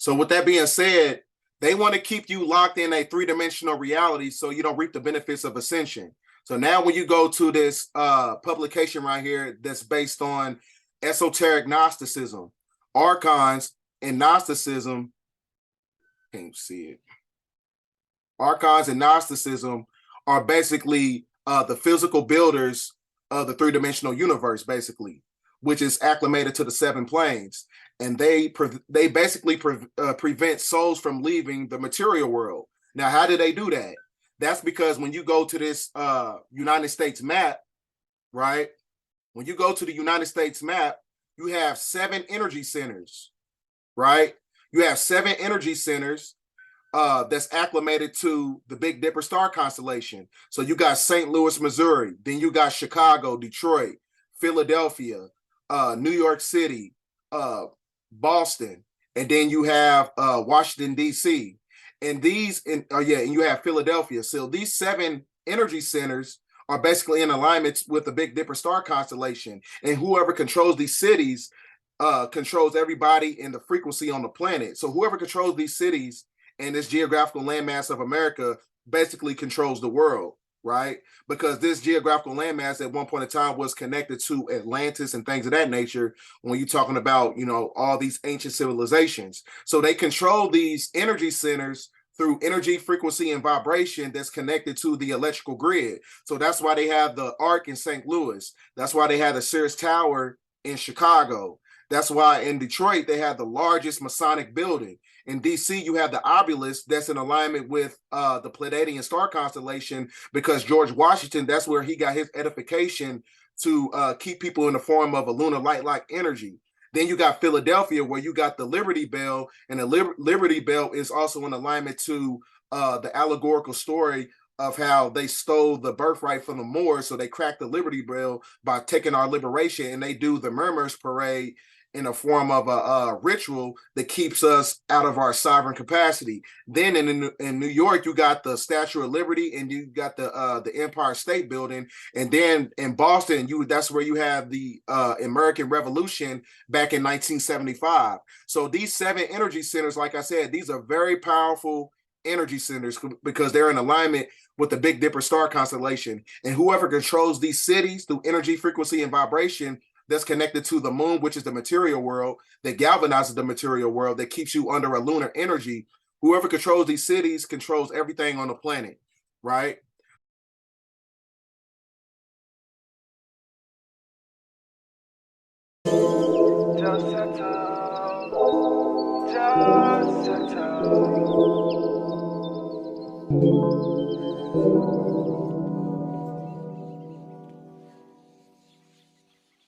So with that being said, they want to keep you locked in a three-dimensional reality so you don't reap the benefits of ascension. So now when you go to this publication right here that's based on esoteric Gnosticism, archons and Gnosticism, can't see it. Archons and Gnosticism are basically the physical builders of the three-dimensional universe, basically, which is acclimated to the seven planes. And they basically prevent souls from leaving the material world. Now, how do they do that? That's because when you go to this United States map, right? When you go to the United States map, you have 7 energy centers, right? You have 7 energy centers that's acclimated to the Big Dipper star constellation. So you got St. Louis, Missouri. Then you got Chicago, Detroit, Philadelphia, New York City, Boston, and then you have Washington, D.C. And and you have Philadelphia. So these 7 energy centers are basically in alignment with the Big Dipper star constellation. And whoever controls these cities controls everybody in the frequency on the planet. So whoever controls these cities and this geographical landmass of America basically controls the world, right? Because this geographical landmass at one point in time was connected to Atlantis and things of that nature when you're talking about, you know, all these ancient civilizations. So they control these energy centers through energy, frequency, and vibration that's connected to the electrical grid. So that's why they have the Arc in St. Louis. That's why they have the Sears Tower in Chicago. That's why in Detroit, they have the largest Masonic building. In DC, you have the obelisk that's in alignment with the Pleiadian star constellation, because George Washington, that's where he got his edification to keep people in the form of a lunar light-like energy. Then you got Philadelphia, where you got the Liberty Bell, and the Liberty Bell is also in alignment to the allegorical story of how they stole the birthright from the Moors. So they cracked the Liberty Bell by taking our liberation, and they do the Murmurs Parade in a form of a ritual that keeps us out of our sovereign capacity. Then in New York, you got the Statue of Liberty, and you got the Empire State Building. And then in Boston, that's where you have the American Revolution back in 1975. So these 7 energy centers, like I said, these are very powerful energy centers because they're in alignment with the Big Dipper star constellation. And whoever controls these cities through energy, frequency, and vibration that's connected to the moon, which is the material world, that galvanizes the material world, that keeps you under a lunar energy. Whoever controls these cities controls everything on the planet, right? Just settle.